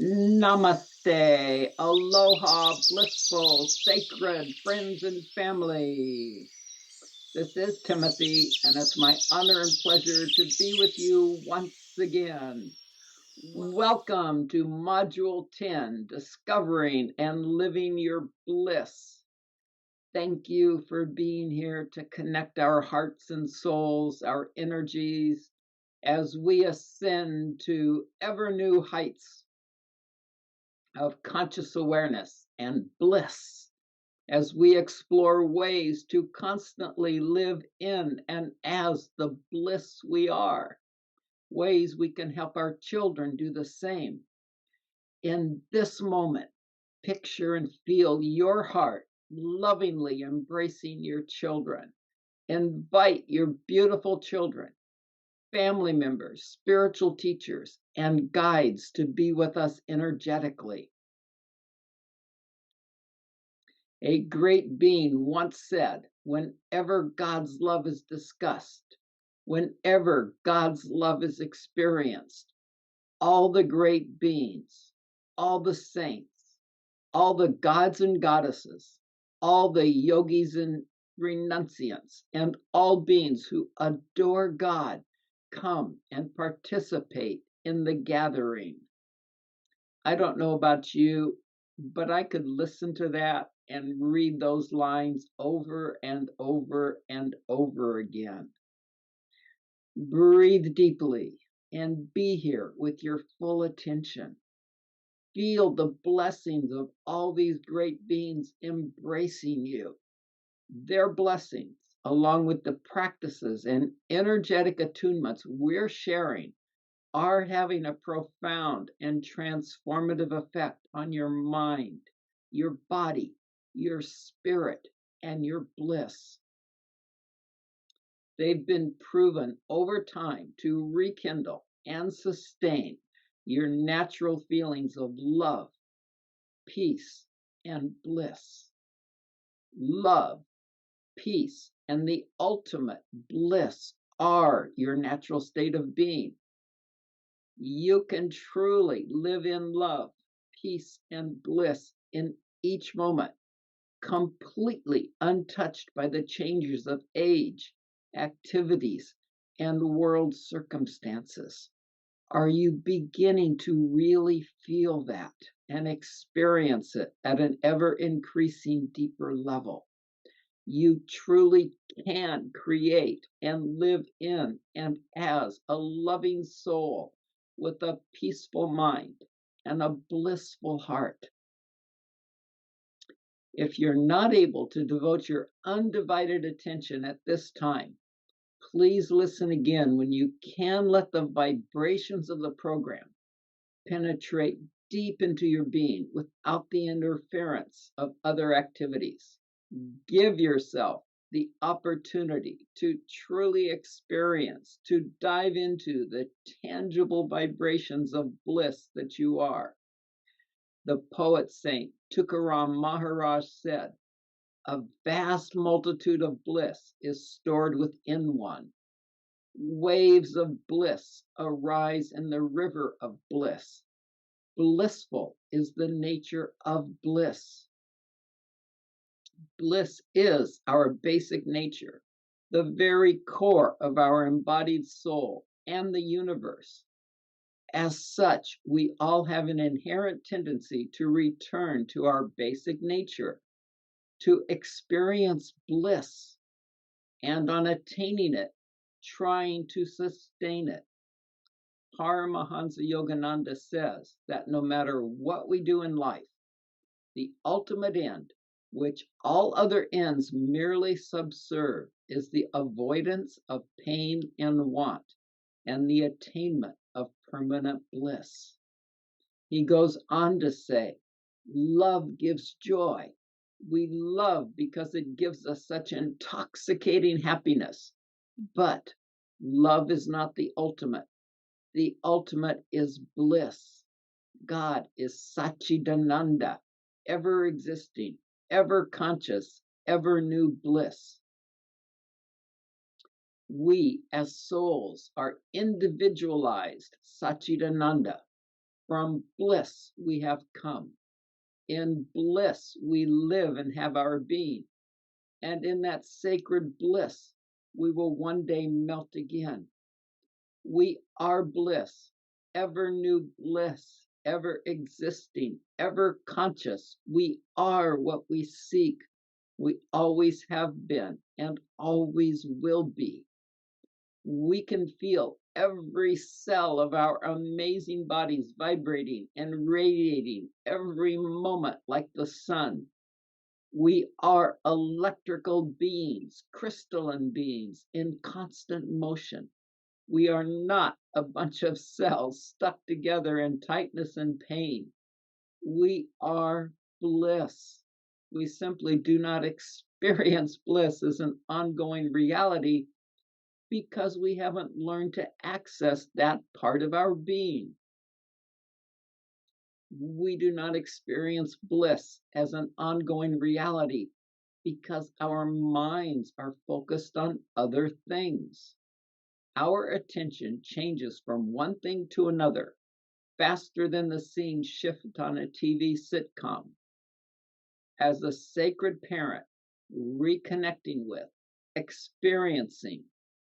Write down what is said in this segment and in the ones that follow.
Namaste, aloha, blissful, sacred friends and family. This is Timothy, and it's my honor and pleasure to be with you once again. Welcome to Module 10, Discovering and Living Your Bliss. Thank you for being here to connect our hearts and souls, our energies, as we ascend to ever new heights of conscious awareness and bliss, as we explore ways to constantly live in and as the bliss we are, ways we can help our children do the same. In this moment, picture and feel your heart lovingly embracing your children. Invite your beautiful children, family members, spiritual teachers, and guides to be with us energetically. A great being once said, whenever God's love is discussed, whenever God's love is experienced, all the great beings, all the saints, all the gods and goddesses, all the yogis and renunciants, and all beings who adore God come and participate in the gathering. I don't know about you, but I could listen to that and read those lines over and over and over again. Breathe deeply and be here with your full attention. Feel the blessings of all these great beings embracing you. Their blessings, along with the practices and energetic attunements we're sharing, are having a profound and transformative effect on your mind, your body, your spirit, and your bliss. They've been proven over time to rekindle and sustain your natural feelings of love, peace, and bliss. Love, peace, and the ultimate bliss are your natural state of being. You can truly live in love, peace, and bliss in each moment, completely untouched by the changes of age, activities, and world circumstances. Are you beginning to really feel that and experience it at an ever-increasing deeper level? You truly can create and live in and as a loving soul with a peaceful mind and a blissful heart. If you're not able to devote your undivided attention at this time, please listen again when you can. Let the vibrations of the program penetrate deep into your being without the interference of other activities. Give yourself the opportunity to truly experience, to dive into the tangible vibrations of bliss that you are. The poet saint Tukaram Maharaj said, "A vast multitude of bliss is stored within one. Waves of bliss arise in the river of bliss. Blissful is the nature of bliss." Bliss is our basic nature, the very core of our embodied soul and the universe. As such, we all have an inherent tendency to return to our basic nature, to experience bliss, and on attaining it, trying to sustain it. Paramahansa Yogananda says that no matter what we do in life, the ultimate end, which all other ends merely subserve, is the avoidance of pain and want and the attainment of permanent bliss. He goes on to say, love gives joy. We love because it gives us such intoxicating happiness. But love is not the ultimate. The ultimate is bliss. God is Satchidananda, ever existing, ever conscious, ever new bliss. We as souls are individualized Satchidananda, From bliss we have come. In bliss we live and have our being. And in that sacred bliss, we will one day melt again. We are bliss, ever new bliss, ever existing, ever conscious. We are what we seek. We always have been and always will be. We can feel every cell of our amazing bodies vibrating and radiating every moment like the sun. We are electrical beings, crystalline beings in constant motion. We are not a bunch of cells stuck together in tightness and pain. We are bliss. We simply do not experience bliss as an ongoing reality because we haven't learned to access that part of our being. We do not experience bliss as an ongoing reality because our minds are focused on other things. Our attention changes from one thing to another faster than the scene shift on a TV sitcom. As a sacred parent, reconnecting with, experiencing,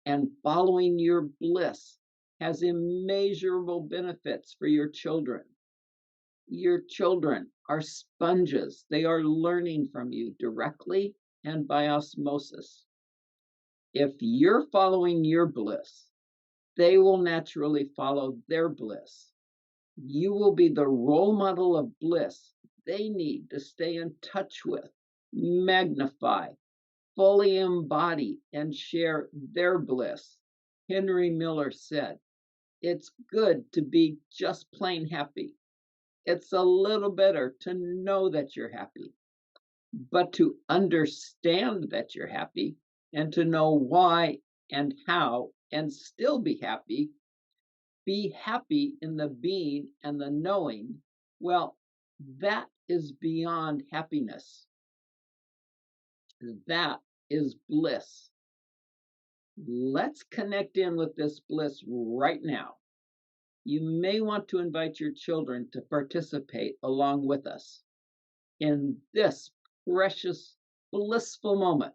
and following your bliss has immeasurable benefits for your children. Your children are sponges. They are learning from you directly and by osmosis. If you're following your bliss, they will naturally follow their bliss. You will be the role model of bliss they need to stay in touch with, magnify, fully embody, and share their bliss. Henry Miller said, "It's good to be just plain happy. It's a little better to know that you're happy, but to understand that you're happy and to know why and how and still be happy in the being and the knowing, well, that is beyond happiness. That is bliss. Let's connect in with this bliss right now. You may want to invite your children to participate along with us. In this precious, blissful moment,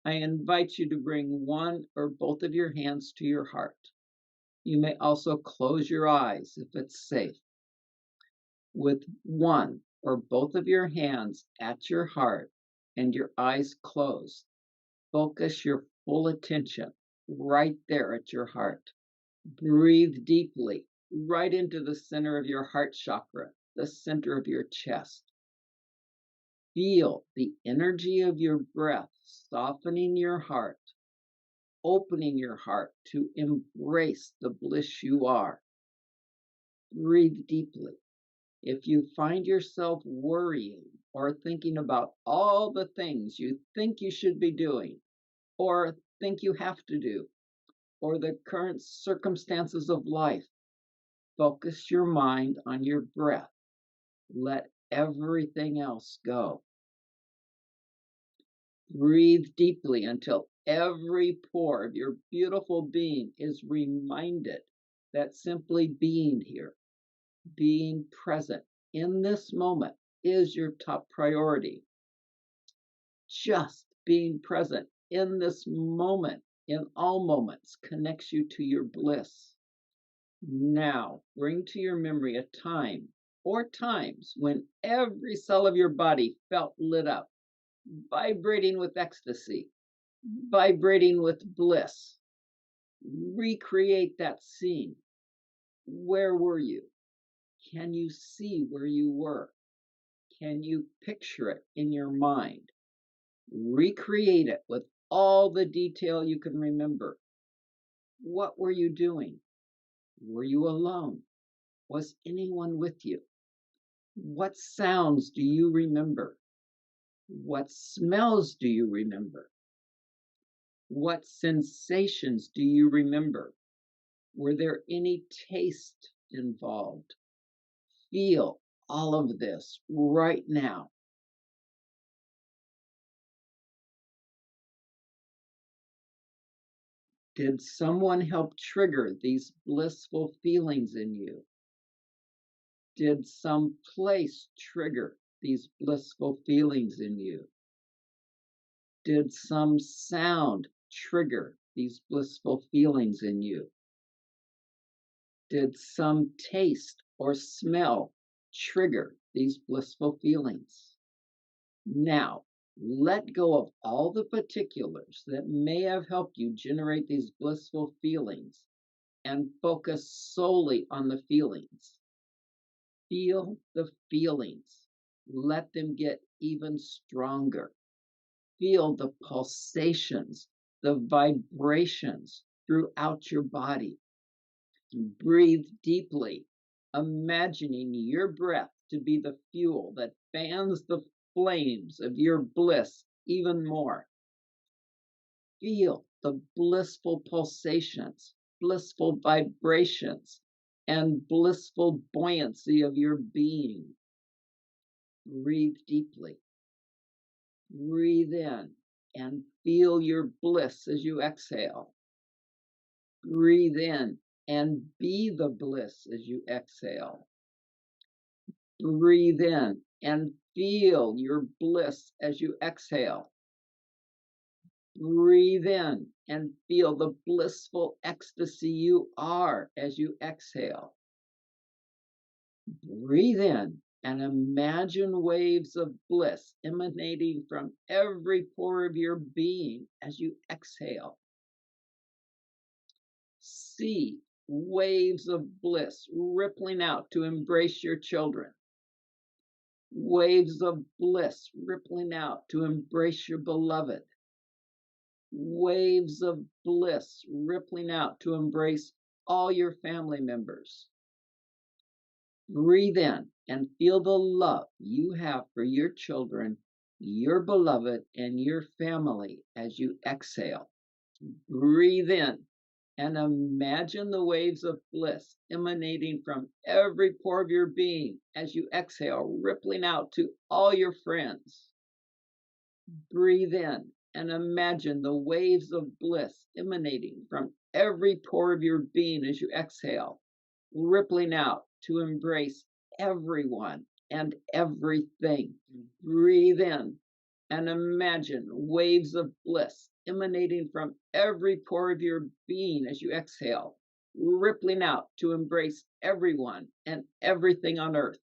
I invite you to bring one or both of your hands to your heart. You may also close your eyes if it's safe. With one or both of your hands at your heart and your eyes closed, focus your full attention right there at your heart. Breathe deeply right into the center of your heart chakra, the center of your chest. Feel the energy of your breath softening your heart, opening your heart to embrace the bliss you are. Breathe deeply. If you find yourself worrying or thinking about all the things you think you should be doing or think you have to do, or the current circumstances of life, focus your mind on your breath. Let everything else go. Breathe deeply until every pore of your beautiful being is reminded that simply being here, being present in this moment is your top priority. Just being present in this moment, in all moments, connects you to your bliss. Now, bring to your memory a time or times when every cell of your body felt lit up, vibrating with ecstasy, vibrating with bliss. Recreate that scene. Where were you? Can you see where you were? Can you picture it in your mind? Recreate it with all the detail you can remember. What were you doing? Were you alone? Was anyone with you? What sounds do you remember? What smells do you remember? What sensations do you remember? Were there any taste involved? Feel all of this right now. Did someone help trigger these blissful feelings in you? Did some place trigger these blissful feelings in you? Did some sound trigger these blissful feelings in you? Did some taste or smell trigger these blissful feelings? Now, let go of all the particulars that may have helped you generate these blissful feelings and focus solely on the feelings. Feel the feelings. Let them get even stronger. Feel the pulsations, the vibrations throughout your body. Breathe deeply, imagining your breath to be the fuel that fans the flames of your bliss even more. Feel the blissful pulsations, blissful vibrations, and blissful buoyancy of your being. Breathe deeply. Breathe in and feel your bliss as you exhale. Breathe in and be the bliss as you exhale. Breathe in and feel your bliss as you exhale. Breathe in and feel the blissful ecstasy you are as you exhale. Breathe in and imagine waves of bliss emanating from every pore of your being as you exhale. See waves of bliss rippling out to embrace your children. Waves of bliss rippling out to embrace your beloved. Waves of bliss rippling out to embrace all your family members. Breathe in and feel the love you have for your children, your beloved, and your family as you exhale. Breathe in and imagine the waves of bliss emanating from every pore of your being as you exhale, rippling out to all your friends. Breathe in and imagine the waves of bliss emanating from every pore of your being as you exhale, rippling out to embrace everyone and everything. Breathe in and imagine waves of bliss emanating from every pore of your being as you exhale, rippling out to embrace everyone and everything on earth.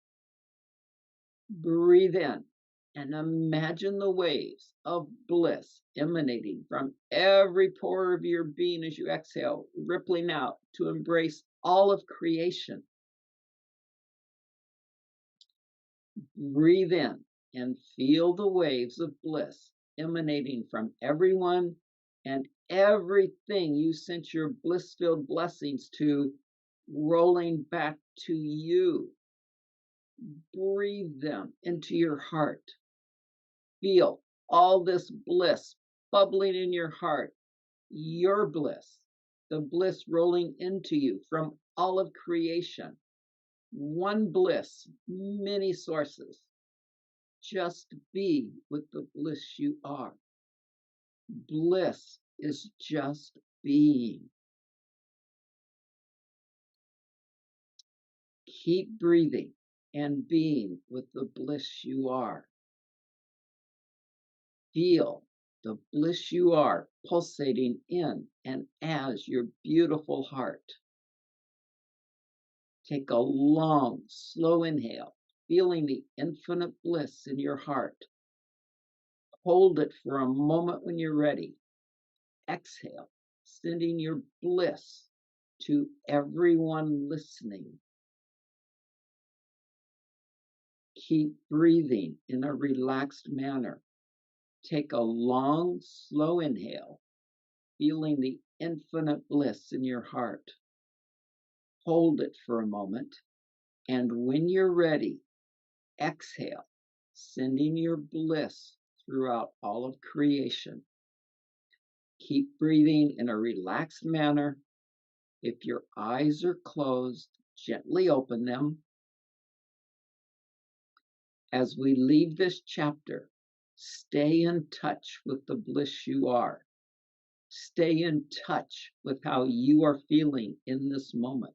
Breathe in and imagine the waves of bliss emanating from every pore of your being as you exhale, rippling out to embrace all of creation. Breathe in and feel the waves of bliss emanating from everyone and everything you sent your bliss-filled blessings to, rolling back to you. Breathe them into your heart. Feel all this bliss bubbling in your heart, your bliss, the bliss rolling into you from all of creation. One bliss, many sources. Just be with the bliss you are. Bliss is just being. Keep breathing and being with the bliss you are. Feel the bliss you are pulsating in and as your beautiful heart. Take a long, slow inhale, feeling the infinite bliss in your heart. Hold it for a moment when you're ready. Exhale, sending your bliss to everyone listening. Keep breathing in a relaxed manner. Take a long, slow inhale, feeling the infinite bliss in your heart. Hold it for a moment, and when you're ready, exhale, sending your bliss throughout all of creation. Keep breathing in a relaxed manner. If your eyes are closed, gently open them. As we leave this chapter, stay in touch with the bliss you are. Stay in touch with how you are feeling in this moment.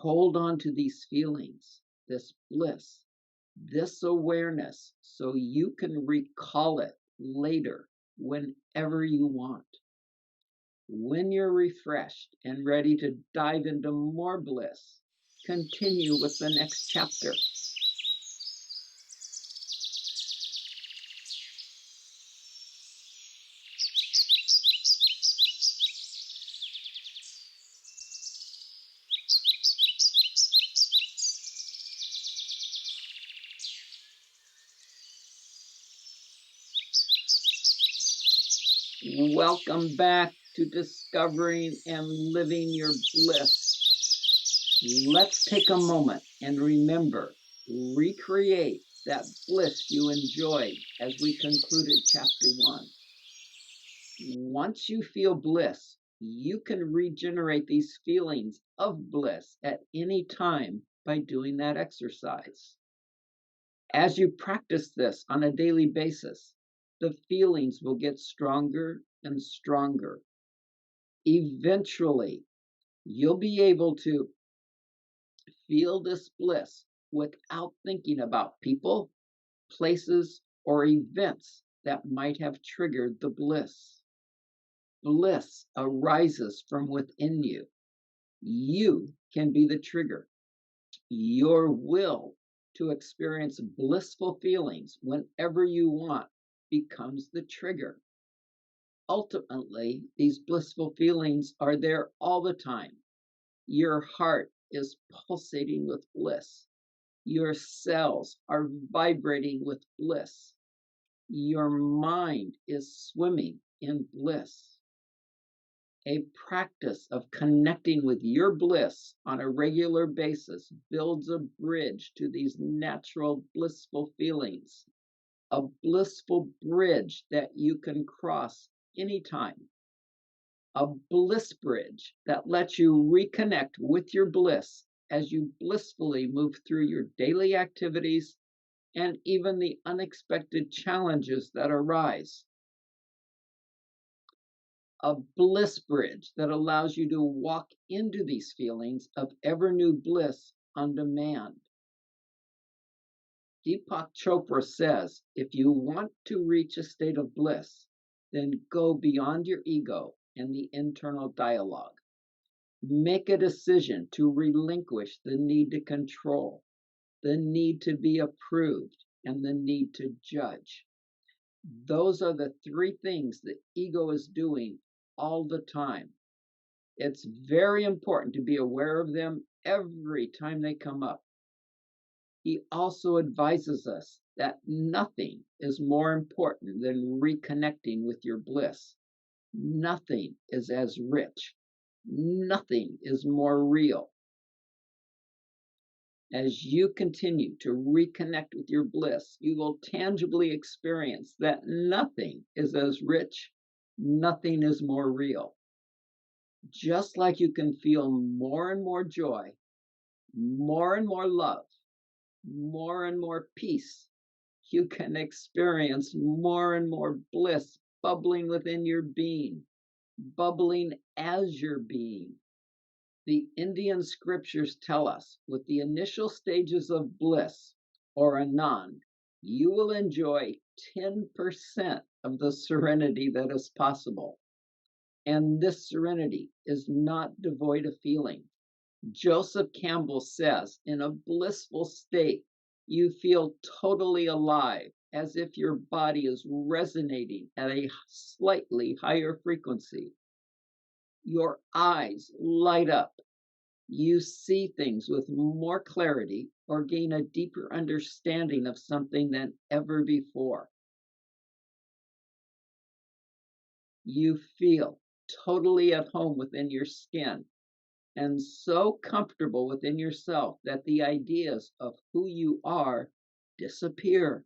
Hold on to these feelings, this bliss, this awareness, so you can recall it later whenever you want. When you're refreshed and ready to dive into more bliss, continue with the next chapter. Welcome back to discovering and living your bliss. Let's take a moment and remember, recreate that bliss you enjoyed as we concluded chapter 1. Once you feel bliss, you can regenerate these feelings of bliss at any time by doing that exercise. As you practice this on a daily basis, the feelings will get stronger and stronger. Eventually, you'll be able to feel this bliss without thinking about people, places, or events that might have triggered the bliss. Bliss arises from within you. You can be the trigger. Your will to experience blissful feelings whenever you want becomes the trigger. Ultimately, these blissful feelings are there all the time. Your heart is pulsating with bliss. Your cells are vibrating with bliss. Your mind is swimming in bliss. A practice of connecting with your bliss on a regular basis builds a bridge to these natural blissful feelings, a blissful bridge that you can cross anytime, a bliss bridge that lets you reconnect with your bliss as you blissfully move through your daily activities and even the unexpected challenges that arise. A bliss bridge that allows you to walk into these feelings of ever new bliss on demand. Deepak Chopra says, if you want to reach a state of bliss, then go beyond your ego and the internal dialogue. Make a decision to relinquish the need to control, the need to be approved, and the need to judge. Those are the 3 things the ego is doing all the time. It's very important to be aware of them every time they come up. He also advises us that nothing is more important than reconnecting with your bliss. Nothing is as rich. Nothing is more real. As you continue to reconnect with your bliss, you will tangibly experience that nothing is as rich, nothing is more real. Just like you can feel more and more joy, more and more love, more and more peace, you can experience more and more bliss bubbling within your being, bubbling as your being. The Indian scriptures tell us with the initial stages of bliss, or Anand, you will enjoy 10% of the serenity that is possible. And this serenity is not devoid of feeling. Joseph Campbell says, in a blissful state, you feel totally alive, as if your body is resonating at a slightly higher frequency. Your eyes light up. You see things with more clarity or gain a deeper understanding of something than ever before. You feel totally at home within your skin and so comfortable within yourself that the ideas of who you are disappear.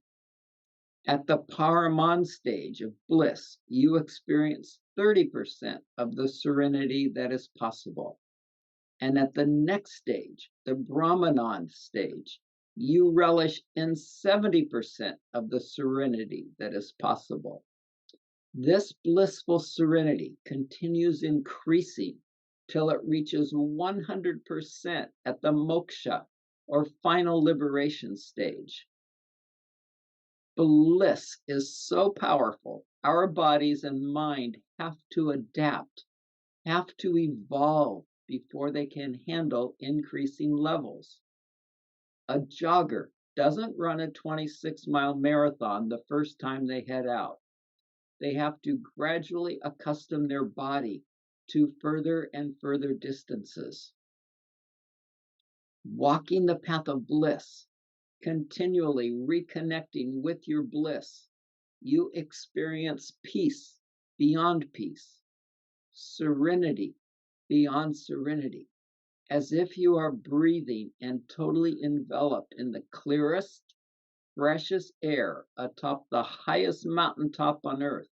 At the Paraman stage of bliss, you experience 30% of the serenity that is possible. And at the next stage, the Brahmanand stage, you relish in 70% of the serenity that is possible. This blissful serenity continues increasing till it reaches 100% at the moksha, or final liberation stage. Bliss is so powerful, our bodies and mind have to adapt, have to evolve before they can handle increasing levels. A jogger doesn't run a 26-mile marathon the first time they head out. They have to gradually accustom their body to further and further distances. Walking the path of bliss, continually reconnecting with your bliss, you experience peace beyond peace, serenity beyond serenity, as if you are breathing and totally enveloped in the clearest, freshest air atop the highest mountaintop on earth.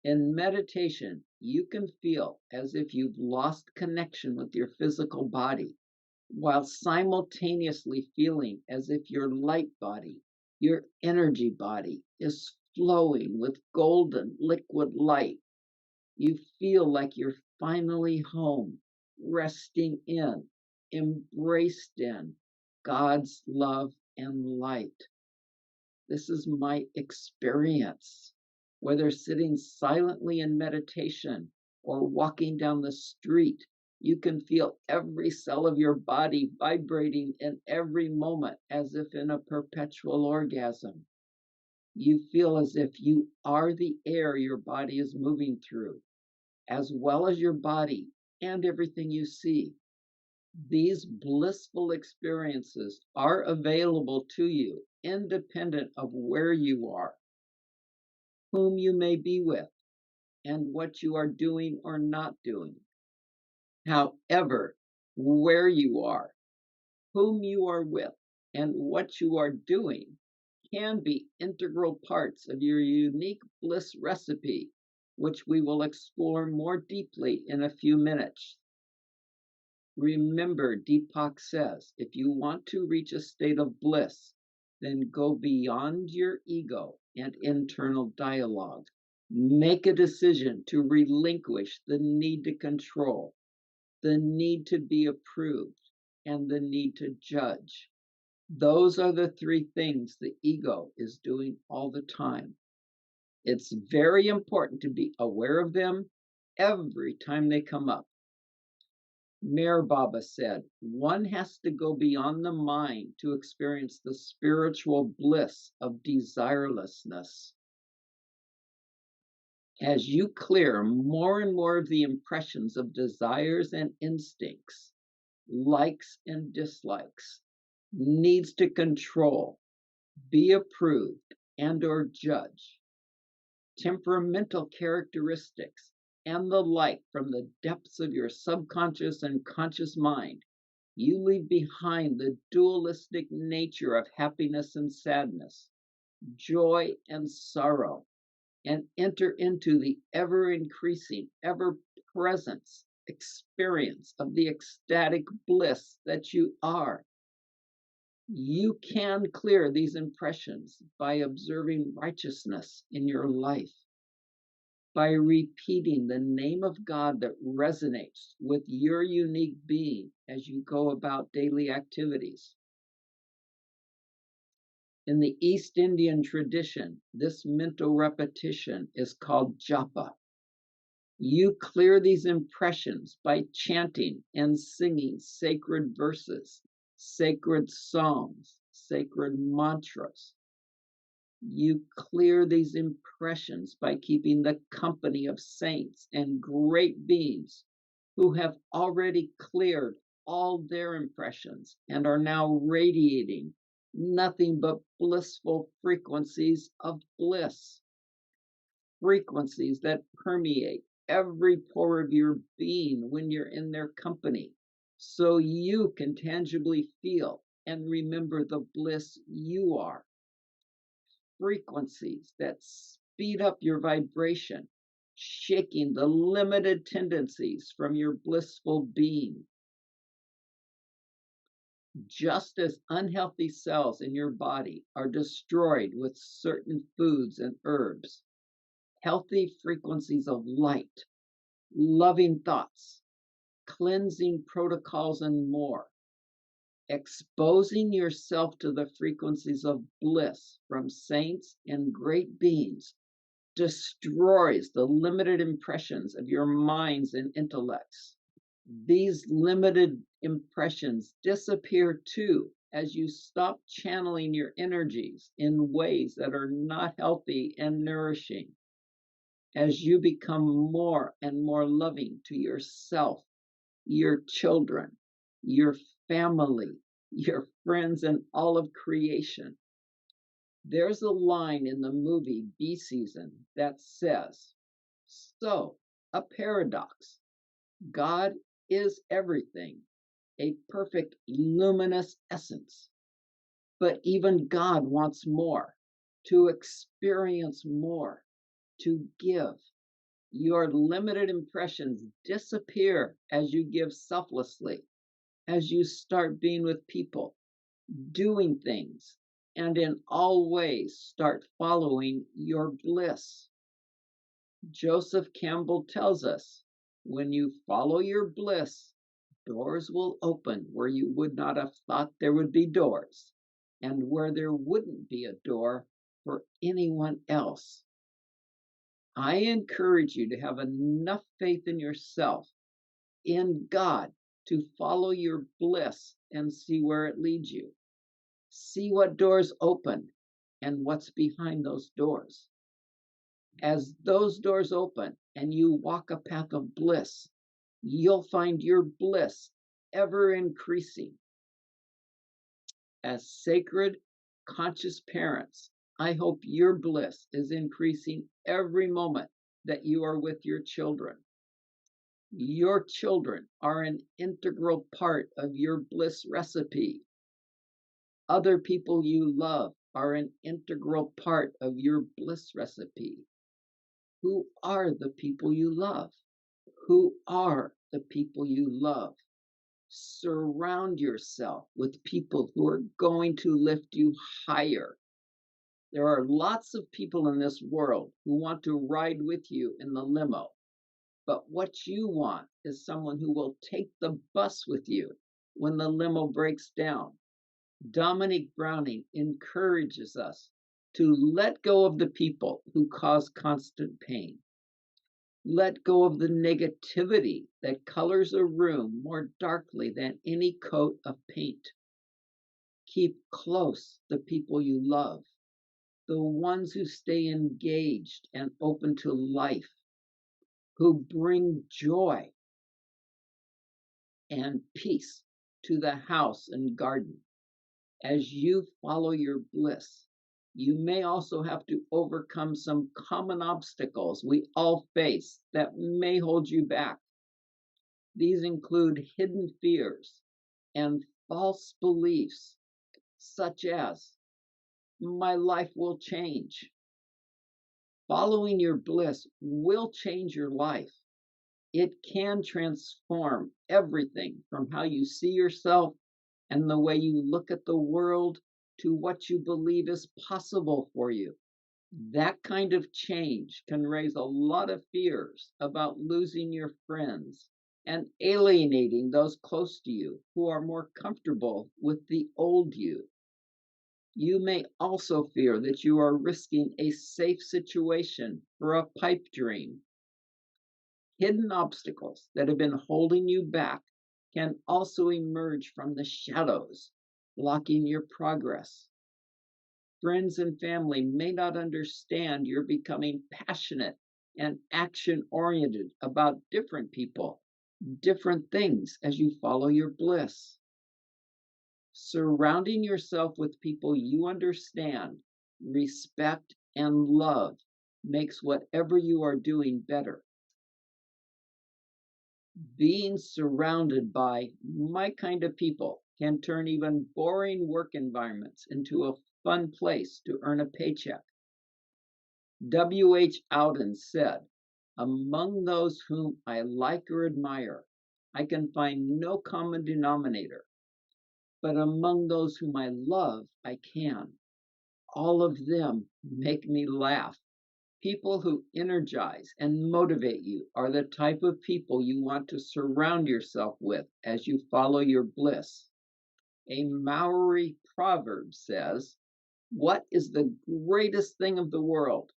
In meditation, you can feel as if you've lost connection with your physical body, while simultaneously feeling as if your light body, your energy body, is flowing with golden liquid light. You feel like you're finally home, resting in, embraced in God's love and light. This is my experience. Whether sitting silently in meditation or walking down the street, you can feel every cell of your body vibrating in every moment as if in a perpetual orgasm. You feel as if you are the air your body is moving through, as well as your body and everything you see. These blissful experiences are available to you independent of where you are, whom you may be with, and what you are doing or not doing. However, where you are, whom you are with, and what you are doing can be integral parts of your unique bliss recipe, which we will explore more deeply in a few minutes. Remember, Deepak says, if you want to reach a state of bliss, then go beyond your ego and internal dialogue. Make a decision to relinquish the need to control, the need to be approved, and the need to judge. Those are the three things the ego is doing all the time. It's very important to be aware of them every time they come up. Meher Baba said, one has to go beyond the mind to experience the spiritual bliss of desirelessness. As you clear more and more of the impressions of desires and instincts, likes and dislikes, needs to control, be approved, and or judge, temperamental characteristics, and the like from the depths of your subconscious and conscious mind, you leave behind the dualistic nature of happiness and sadness, joy and sorrow, and enter into the ever-increasing, ever-present experience of the ecstatic bliss that you are. You can clear these impressions by observing righteousness in your life, by repeating the name of God that resonates with your unique being as you go about daily activities. In the East Indian tradition, this mental repetition is called japa. You clear these impressions by chanting and singing sacred verses, sacred songs, sacred mantras. You clear these impressions by keeping the company of saints and great beings who have already cleared all their impressions and are now radiating nothing but blissful frequencies of bliss, frequencies that permeate every pore of your being when you're in their company, so you can tangibly feel and remember the bliss you are. Frequencies that speed up your vibration, shaking the limited tendencies from your blissful being. Just as unhealthy cells in your body are destroyed with certain foods and herbs, healthy frequencies of light, loving thoughts, cleansing protocols, and more. Exposing yourself to the frequencies of bliss from saints and great beings destroys the limited impressions of your minds and intellects. These limited impressions disappear too as you stop channeling your energies in ways that are not healthy and nourishing, as you become more and more loving to yourself, your children, your family, your friends, and all of creation. There's a line in the movie Bee Season that says, so, a paradox. God is everything, a perfect luminous essence. But even God wants more, to experience more, to give. Your limited impressions disappear as you give selflessly, as you start being with people, doing things, and in all ways start following your bliss. Joseph Campbell tells us, when you follow your bliss, doors will open where you would not have thought there would be doors, and where there wouldn't be a door for anyone else. I encourage you to have enough faith in yourself, in God, to follow your bliss and see where it leads you. See what doors open and what's behind those doors. As those doors open and you walk a path of bliss, you'll find your bliss ever increasing. As sacred, conscious parents, I hope your bliss is increasing every moment that you are with your children. Your children are an integral part of your bliss recipe. Other people you love are an integral part of your bliss recipe. Who are the people you love? Who are the people you love? Surround yourself with people who are going to lift you higher. There are lots of people in this world who want to ride with you in the limo. But what you want is someone who will take the bus with you when the limo breaks down. Dominique Browning encourages us to let go of the people who cause constant pain. Let go of the negativity that colors a room more darkly than any coat of paint. Keep close the people you love, the ones who stay engaged and open to life, who bring joy and peace to the house and garden. As you follow your bliss, you may also have to overcome some common obstacles we all face that may hold you back. These include hidden fears and false beliefs, such as, my life will change. Following your bliss will change your life. It can transform everything from how you see yourself and the way you look at the world to what you believe is possible for you. That kind of change can raise a lot of fears about losing your friends and alienating those close to you who are more comfortable with the old you. You may also fear that you are risking a safe situation for a pipe dream. Hidden obstacles that have been holding you back can also emerge from the shadows, blocking your progress. Friends and family may not understand you're becoming passionate and action-oriented about different people, different things as you follow your bliss. Surrounding yourself with people you understand, respect, and love makes whatever you are doing better. Being surrounded by my kind of people can turn even boring work environments into a fun place to earn a paycheck. W.H. Auden said, among those whom I like or admire, I can find no common denominator. But among those whom I love, I can. All of them make me laugh. People who energize and motivate you are the type of people you want to surround yourself with as you follow your bliss. A Maori proverb says, "What is the greatest thing of the world?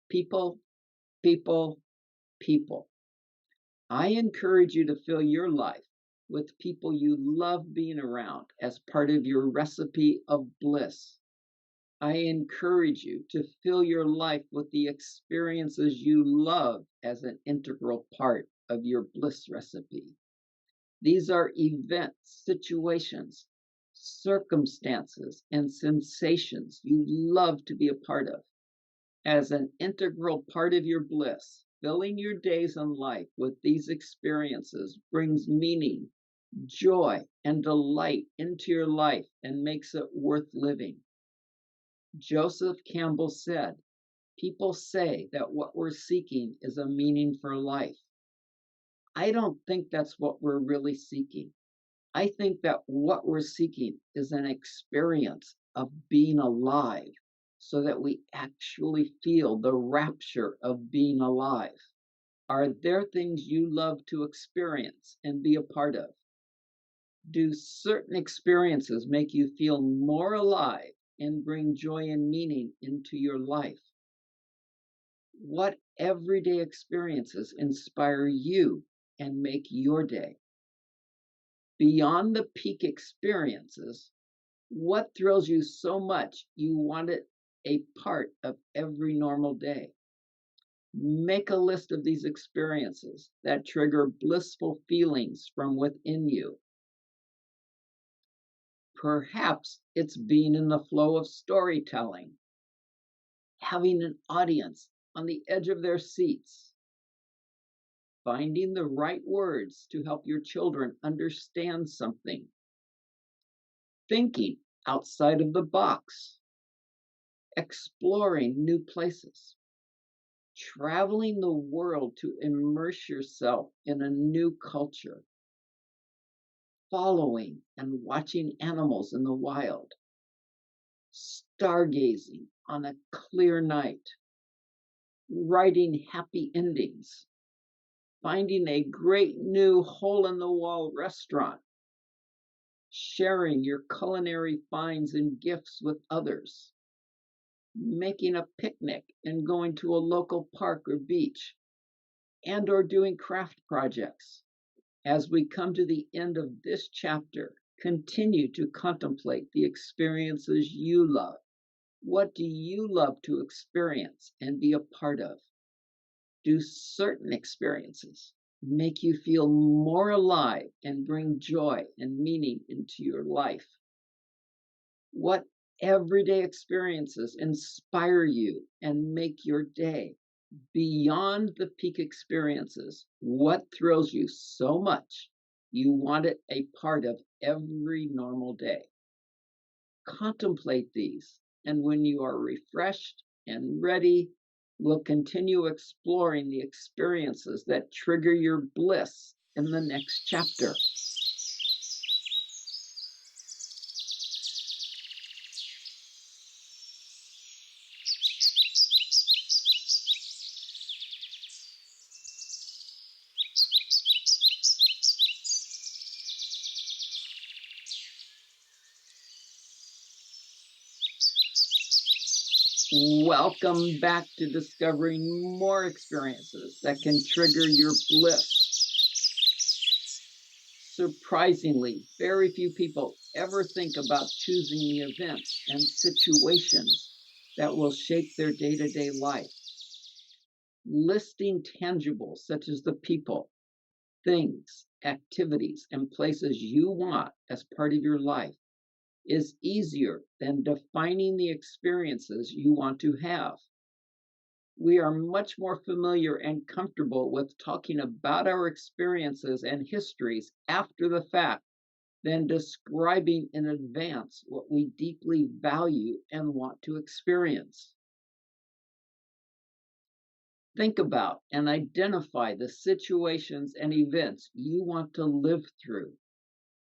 People, people, people." I encourage you to fill your life with people you love being around as part of your recipe of bliss. I encourage you to fill your life with the experiences you love as an integral part of your bliss recipe. These are events, situations, circumstances, and sensations you love to be a part of. As an integral part of your bliss, filling your days and life with these experiences brings meaning, joy, and delight into your life and makes it worth living. Joseph Campbell said, "People say that what we're seeking is a meaning for life. I don't think that's what we're really seeking. I think that what we're seeking is an experience of being alive so that we actually feel the rapture of being alive." Are there things you love to experience and be a part of? Do certain experiences make you feel more alive and bring joy and meaning into your life? What everyday experiences inspire you and make your day? Beyond the peak experiences, what thrills you so much you want it a part of every normal day? Make a list of these experiences that trigger blissful feelings from within you. Perhaps it's being in the flow of storytelling, having an audience on the edge of their seats, finding the right words to help your children understand something, thinking outside of the box, exploring new places, traveling the world to immerse yourself in a new culture, following and watching animals in the wild, stargazing on a clear night, writing happy endings, finding a great new hole in the wall restaurant, sharing your culinary finds and gifts with others, making a picnic and going to a local park or beach, and or doing craft projects. As we come to the end of this chapter, continue to contemplate the experiences you love. What do you love to experience and be a part of? Do certain experiences make you feel more alive and bring joy and meaning into your life? What everyday experiences inspire you and make your day? Beyond the peak experiences, what thrills you so much you want it a part of every normal day? Contemplate these, and when you are refreshed and ready, we'll continue exploring the experiences that trigger your bliss in the next chapter. Welcome back to discovering more experiences that can trigger your bliss. Surprisingly, very few people ever think about choosing the events and situations that will shape their day-to-day life. Listing tangibles such as the people, things, activities, and places you want as part of your life is easier than defining the experiences you want to have. We are much more familiar and comfortable with talking about our experiences and histories after the fact than describing in advance what we deeply value and want to experience. Think about and identify the situations and events you want to live through,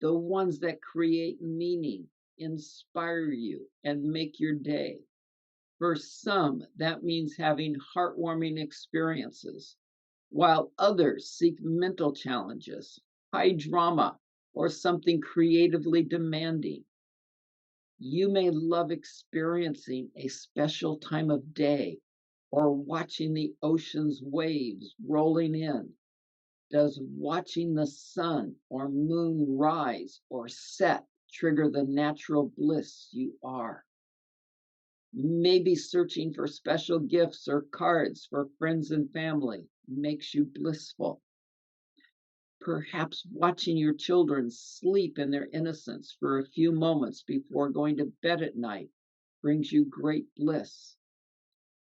the ones that create meaning, inspire you, and make your day. For some, that means having heartwarming experiences, while others seek mental challenges, high drama, or something creatively demanding. You may love experiencing a special time of day or watching the ocean's waves rolling in. Does watching the sun or moon rise or set trigger the natural bliss you are? Maybe searching for special gifts or cards for friends and family makes you blissful. Perhaps watching your children sleep in their innocence for a few moments before going to bed at night brings you great bliss.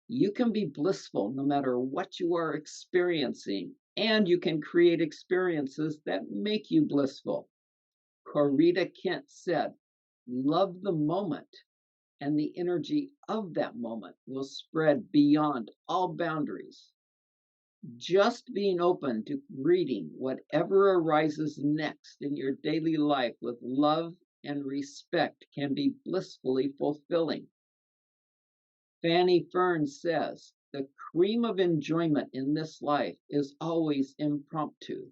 You can be blissful no matter what you are experiencing, and you can create experiences that make you blissful. Corita Kent said, "Love the moment, and the energy of that moment will spread beyond all boundaries." Just being open to greeting whatever arises next in your daily life with love and respect can be blissfully fulfilling. Fanny Fern says, "The cream of enjoyment in this life is always impromptu.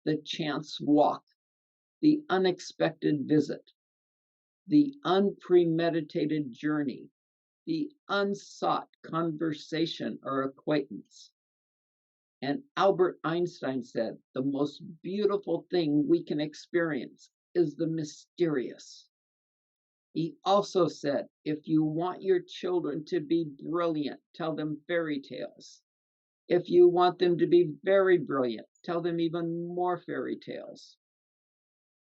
The chance walk, the unexpected visit, the unpremeditated journey, the unsought conversation or acquaintance." And Albert Einstein said, "The most beautiful thing we can experience is the mysterious." He also said, "If you want your children to be brilliant, tell them fairy tales. If you want them to be very brilliant, tell them even more fairy tales."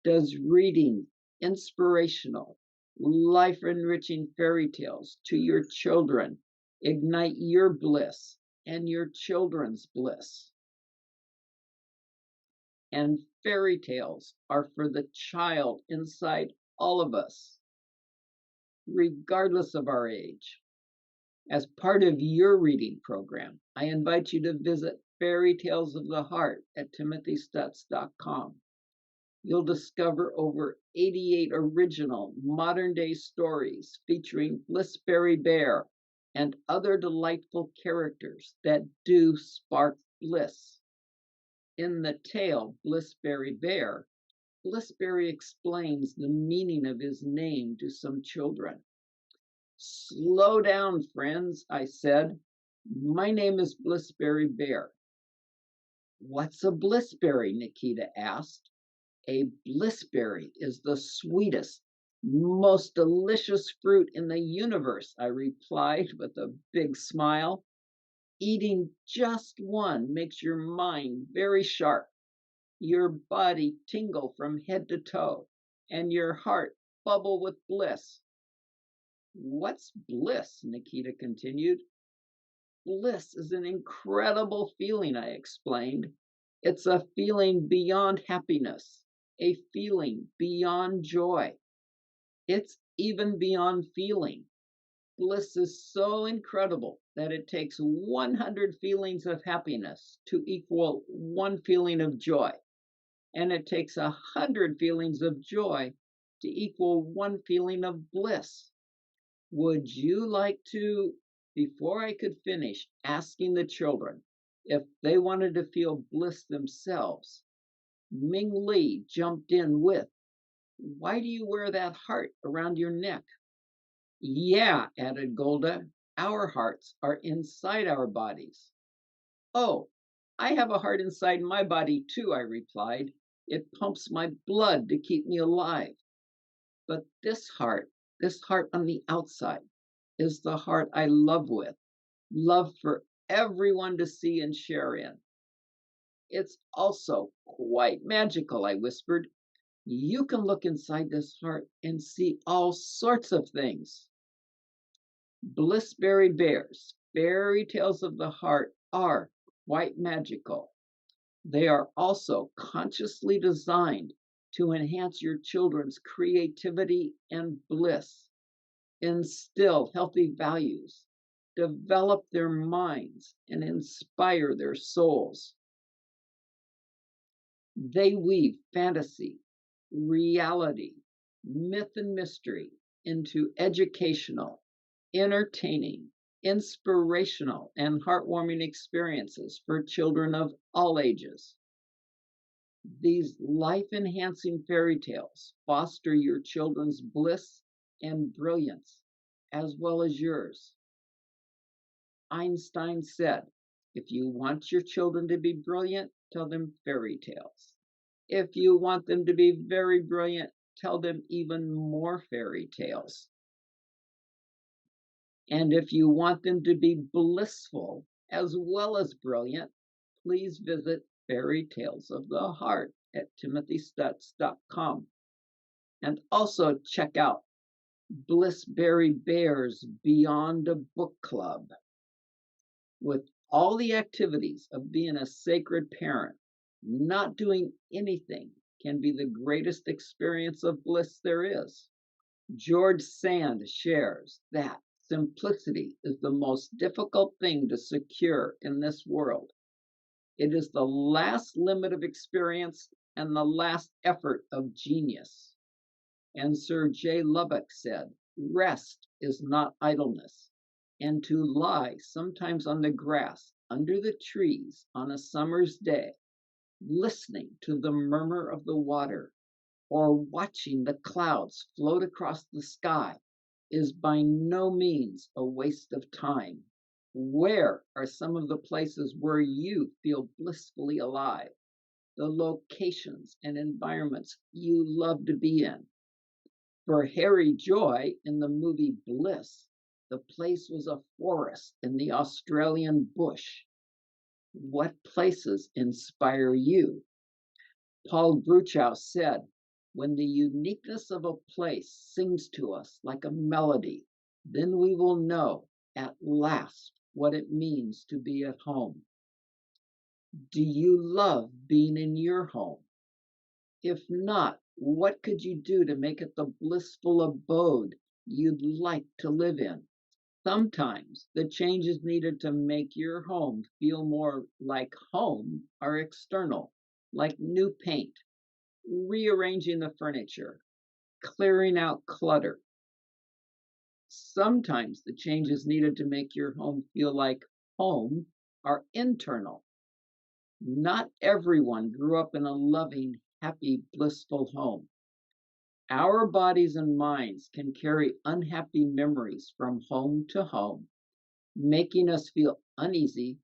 Does reading inspirational, life-enriching fairy tales to your children ignite your bliss and your children's bliss? And fairy tales are for the child inside all of us, regardless of our age. As part of your reading program, I invite you to visit Fairy Tales of the Heart at timothystutz.com. You'll discover over 88 original modern-day stories featuring Blissberry Bear and other delightful characters that do spark bliss. In the tale Blissberry Bear, Blissberry explains the meaning of his name to some children. "Slow down, friends," I said. "My name is Blissberry Bear." "What's a blissberry?" Nikita asked. "A blissberry is the sweetest, most delicious fruit in the universe," I replied with a big smile. "Eating just one makes your mind very sharp, your body tingle from head to toe, and your heart bubble with bliss." "What's bliss?" Nikita continued. "Bliss is an incredible feeling," I explained. "It's a feeling beyond happiness, a feeling beyond joy. It's even beyond feeling. Bliss is so incredible that it takes 100 feelings of happiness to equal one feeling of joy, and it takes 100 feelings of joy to equal one feeling of bliss. Would you like to?" Before I could finish asking the children if they wanted to feel bliss themselves, Ming Li jumped in with, "Why do you wear that heart around your neck?" "Yeah," added Golda, "our hearts are inside our bodies." "Oh, I have a heart inside my body too," I replied. "It pumps my blood to keep me alive. But this heart on the outside, is the heart I love with, love for everyone to see and share in. It's also quite magical," I whispered. "You can look inside this heart and see all sorts of things." Blissberry Bear's Fairy Tales of the Heart are quite magical. They are also consciously designed to enhance your children's creativity and bliss, instill healthy values, develop their minds, and inspire their souls. They weave fantasy, reality, myth, and mystery into educational, entertaining, inspirational, and heartwarming experiences for children of all ages. These life-enhancing fairy tales foster your children's bliss and brilliance, as well as yours. Einstein said, if you want your children to be brilliant, tell them fairy tales. If you want them to be very brilliant, tell them even more fairy tales. And if you want them to be blissful as well as brilliant, please visit Fairy Tales of the Heart at timothystutz.com. And also check out Blissberry Bear's Beyond a Book Club. With all the activities of being a sacred parent, not doing anything can be the greatest experience of bliss there is. George Sand shares that simplicity is the most difficult thing to secure in this world. It is the last limit of experience and the last effort of genius. And Sir J. Lubbock said, rest is not idleness, and to lie sometimes on the grass under the trees on a summer's day, listening to the murmur of the water or watching the clouds float across the sky is by no means a waste of time. Where are some of the places where you feel blissfully alive? The locations and environments you love to be in. For Harry Joy in the movie Bliss, the place was a forest in the Australian bush. What places inspire you? Paul Bruchow said, when the uniqueness of a place sings to us like a melody, then we will know at last what it means to be at home. Do you love being in your home? If not, what could you do to make it the blissful abode you'd like to live in? Sometimes the changes needed to make your home feel more like home are external, like new paint, rearranging the furniture, clearing out clutter. Sometimes the changes needed to make your home feel like home are internal. Not everyone grew up in a loving, happy, blissful home. Our bodies and minds can carry unhappy memories from home to home, making us feel uneasy,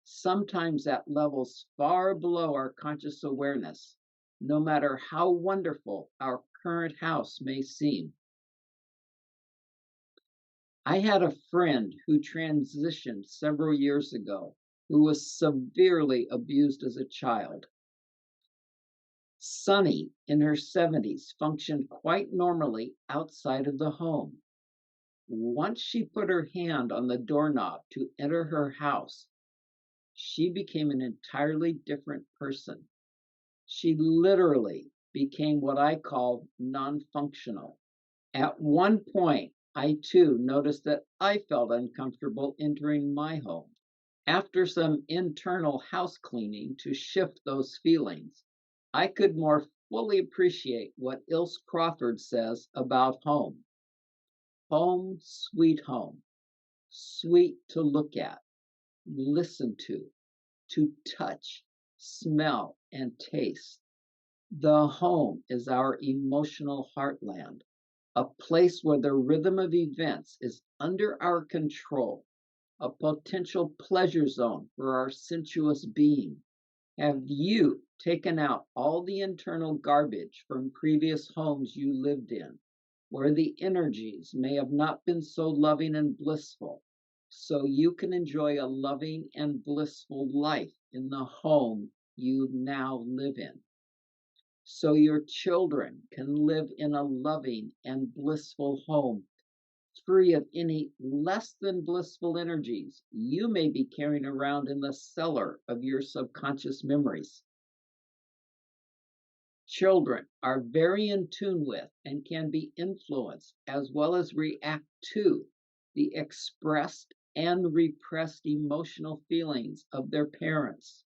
sometimes at levels far below our conscious awareness, no matter how wonderful our current house may seem. I had a friend who transitioned several years ago who was severely abused as a child. Sunny, in her 70s, functioned quite normally outside of the home. Once she put her hand on the doorknob to enter her house, she became an entirely different person. She literally became what I call non-functional. At one point, I too noticed that I felt uncomfortable entering my home. After some internal house cleaning to shift those feelings, I could more fully appreciate what Ilse Crawford says about home. Home, sweet home, sweet to look at, listen to touch, smell, and taste. The home is our emotional heartland, a place where the rhythm of events is under our control, a potential pleasure zone for our sensuous being. Have you taken out all the internal garbage from previous homes you lived in, where the energies may have not been so loving and blissful, so you can enjoy a loving and blissful life in the home you now live in? So your children can live in a loving and blissful home, free of any less than blissful energies you may be carrying around in the cellar of your subconscious memories. Children are very in tune with and can be influenced as well as react to the expressed and repressed emotional feelings of their parents.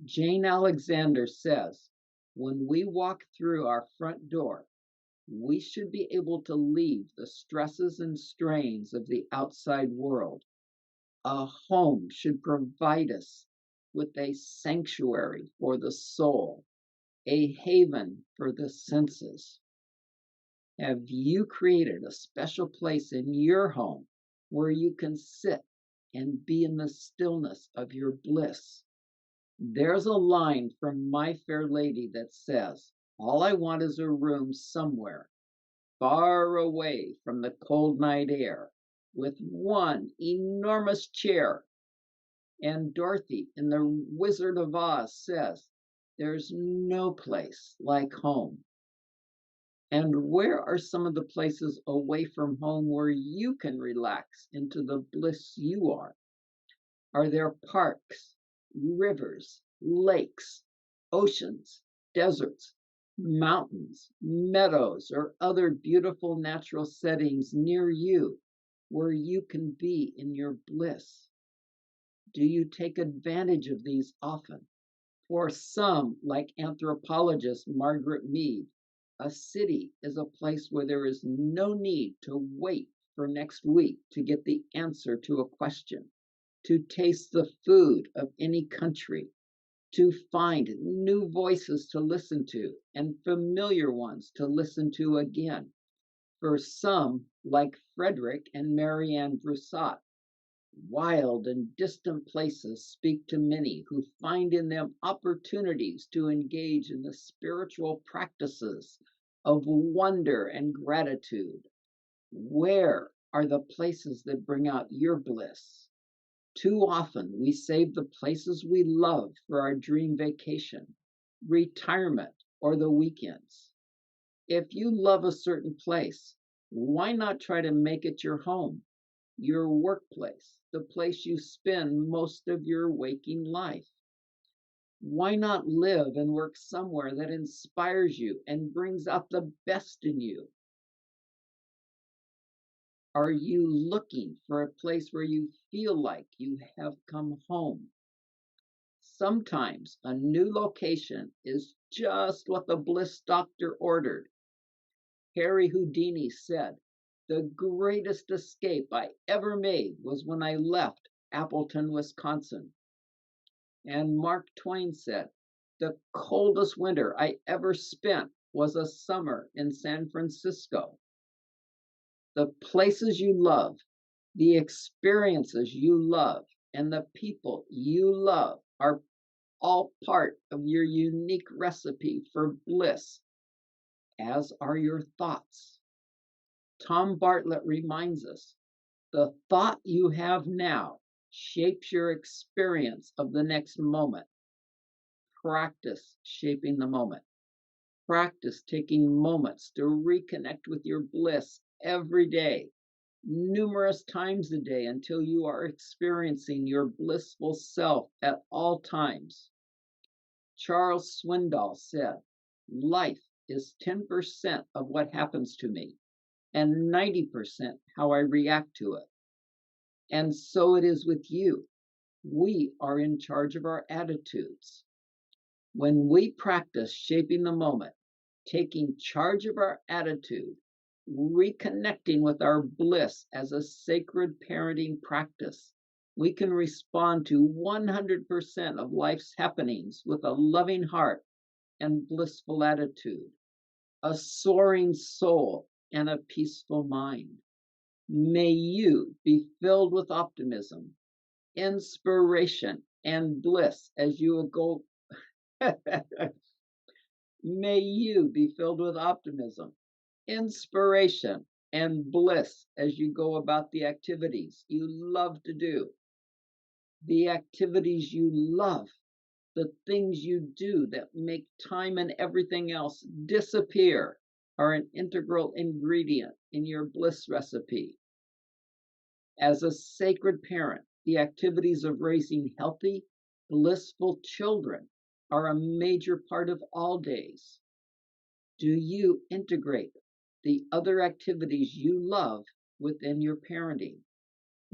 Jane Alexander says, when we walk through our front door, We should be able to leave the stresses and strains of the outside world. A home should provide us with a sanctuary for the soul, a haven for the senses. Have you created a special place in your home where you can sit and be in the stillness of your bliss? There's a line from My Fair Lady that says, "All I want is a room somewhere far away from the cold night air, with one enormous chair." And Dorothy in The Wizard of Oz says, "There's no place like home." And where are some of the places away from home where you can relax into the bliss you are? Are there parks, rivers, lakes, oceans, deserts, mountains, meadows, or other beautiful natural settings near you where you can be in your bliss? Do you take advantage of these often? For some, like anthropologist Margaret Mead, a city is a place where there is no need to wait for next week to get the answer to a question, to taste the food of any country, to find new voices to listen to and familiar ones to listen to again. For some, like Frederick and Marianne Broussard, wild and distant places speak to many who find in them opportunities to engage in the spiritual practices of wonder and gratitude. Where are the places that bring out your bliss? Too often we save the places we love for our dream vacation, retirement, or the weekends. If you love a certain place, why not try to make it your home, your workplace, the place you spend most of your waking life? Why not live and work somewhere that inspires you and brings out the best in you? Are you looking for a place where you feel like you have come home? Sometimes a new location is just what the bliss doctor ordered. Harry Houdini said, "The greatest escape I ever made was when I left Appleton, Wisconsin." And Mark Twain said, "The coldest winter I ever spent was a summer in San Francisco." The places you love, the experiences you love, and the people you love are all part of your unique recipe for bliss, as are your thoughts. Tom Bartlett reminds us, the thought you have now shapes your experience of the next moment. Practice shaping the moment. Practice taking moments to reconnect with your bliss every day, numerous times a day, until you are experiencing your blissful self at all times. Charles Swindoll said, "Life is 10% of what happens to me and 90% how I react to it." And so it is with you. We are in charge of our attitudes. When we practice shaping the moment, taking charge of our attitude, reconnecting with our bliss as a sacred parenting practice, we can respond to 100% of life's happenings with a loving heart and blissful attitude, a soaring soul, and a peaceful mind. May you be filled with optimism, inspiration, and bliss as you go. May you be filled with optimism, inspiration, and bliss as you go about the activities you love to do. The activities you love, the things you do that make time and everything else disappear, are an integral ingredient in your bliss recipe. As a sacred parent, the activities of raising healthy, blissful children are a major part of all days. Do you integrate the other activities you love within your parenting?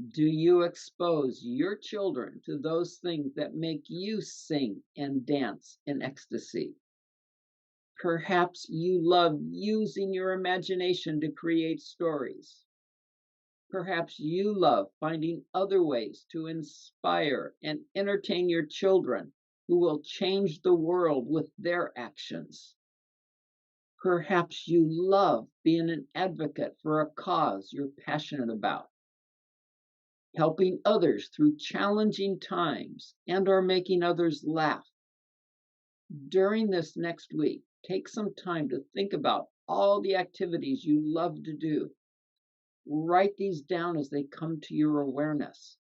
Do you expose your children to those things that make you sing and dance in ecstasy? Perhaps you love using your imagination to create stories. Perhaps you love finding other ways to inspire and entertain your children who will change the world with their actions. Perhaps you love being an advocate for a cause you're passionate about, helping others through challenging times and/or making others laugh. During this next week, take some time to think about all the activities you love to do. Write these down as they come to your awareness.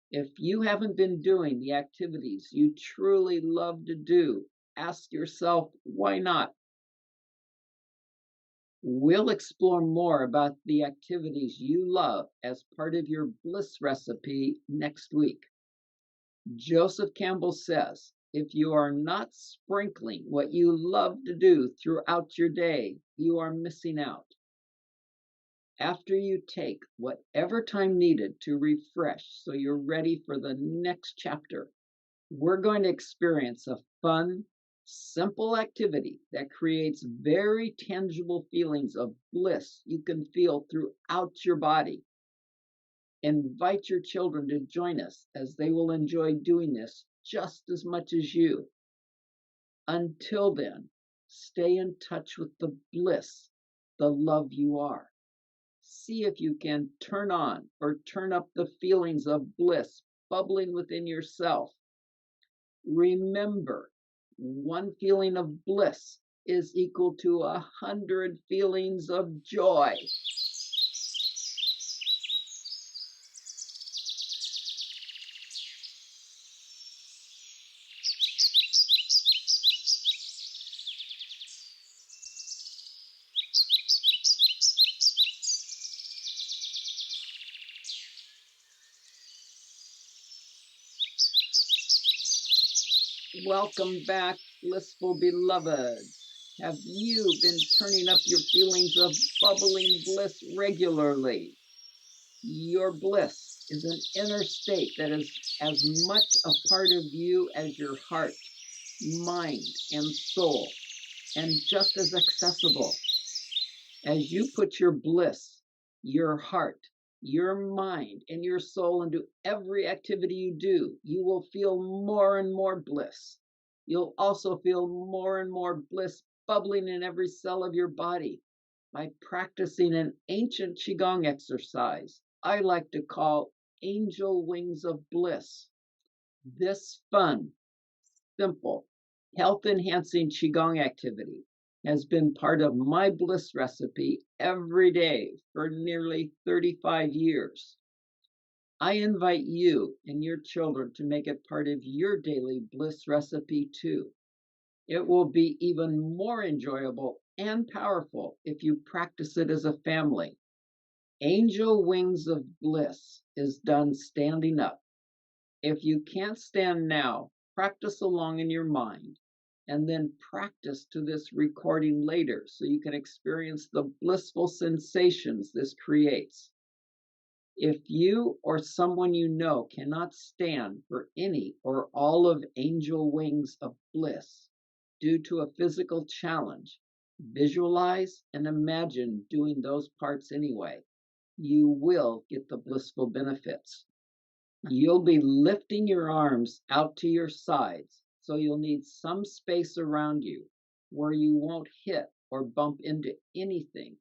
If you haven't been doing the activities you truly love to do, ask yourself, why not? We'll explore more about the activities you love as part of your Bliss recipe next week. Joseph Campbell says, if you are not sprinkling what you love to do throughout your day, you are missing out. After you take whatever time needed to refresh so you're ready for the next chapter, we're going to experience a fun, simple activity that creates very tangible feelings of bliss you can feel throughout your body. Invite your children to join us as they will enjoy doing this just as much as you. Until then, stay in touch with the bliss, the love you are. See if you can turn on or turn up the feelings of bliss bubbling within yourself. Remember, one feeling of bliss is equal to 100 feelings of joy. Welcome back, blissful beloved. Have you been turning up your feelings of bubbling bliss regularly? Your bliss is an inner state that is as much a part of you as your heart, mind, and soul, and just as accessible. As you put your bliss, your heart, your mind, and your soul into every activity you do, you will feel more and more bliss. You'll also feel more and more bliss bubbling in every cell of your body by practicing an ancient Qigong exercise I like to call angel wings of bliss. This fun, simple, health enhancing Qigong activity has been part of my bliss recipe every day for nearly 35 years. I invite you and your children to make it part of your daily bliss recipe too. It will be even more enjoyable and powerful if you practice it as a family. Angel Wings of Bliss is done standing up. If you can't stand now, practice along in your mind and then practice to this recording later so you can experience the blissful sensations this creates. If you or someone you know cannot stand for any or all of Angel Wings of Bliss due to a physical challenge, visualize and imagine doing those parts anyway. You will get the blissful benefits. You'll be lifting your arms out to your sides, so you'll need some space around you where you won't hit or bump into anything.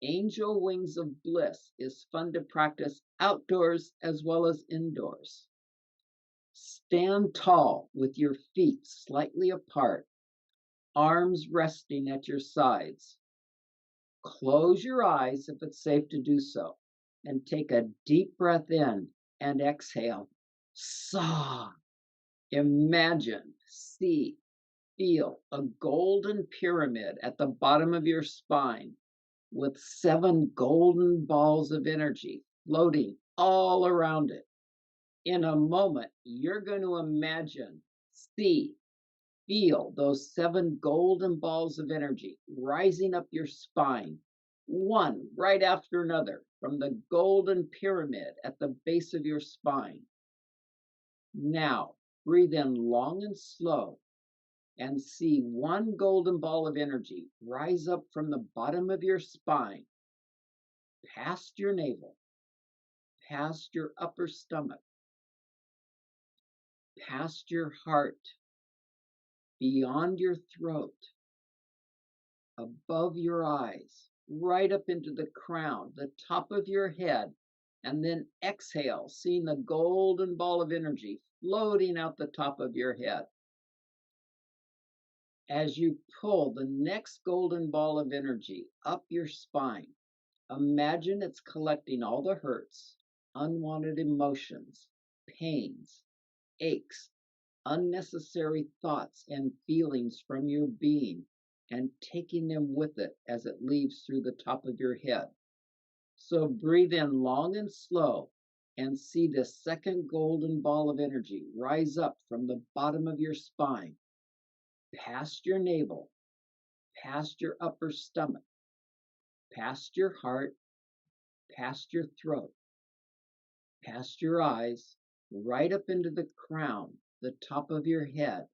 Angel Wings of Bliss is fun to practice outdoors as well as indoors. Stand tall with your feet slightly apart, arms resting at your sides. Close your eyes if it's safe to do so, and take a deep breath in and exhale. Saw. Imagine, see, feel a golden pyramid at the bottom of your spine with 7 golden balls of energy floating all around it. In a moment, you're going to imagine, see, feel those 7 golden balls of energy rising up your spine, one right after another, from the golden pyramid at the base of your spine. Now, breathe in long and slow and see one golden ball of energy rise up from the bottom of your spine, past your navel, past your upper stomach, past your heart, beyond your throat, above your eyes, right up into the crown, the top of your head, and then exhale, seeing the golden ball of energy floating out the top of your head. As you pull the next golden ball of energy up your spine, imagine it's collecting all the hurts, unwanted emotions, pains, aches, unnecessary thoughts and feelings from your being and taking them with it as it leaves through the top of your head. So breathe in long and slow and see this second golden ball of energy rise up from the bottom of your spine, past your navel, past your upper stomach, past your heart, past your throat, past your eyes, right up into the crown, the top of your head,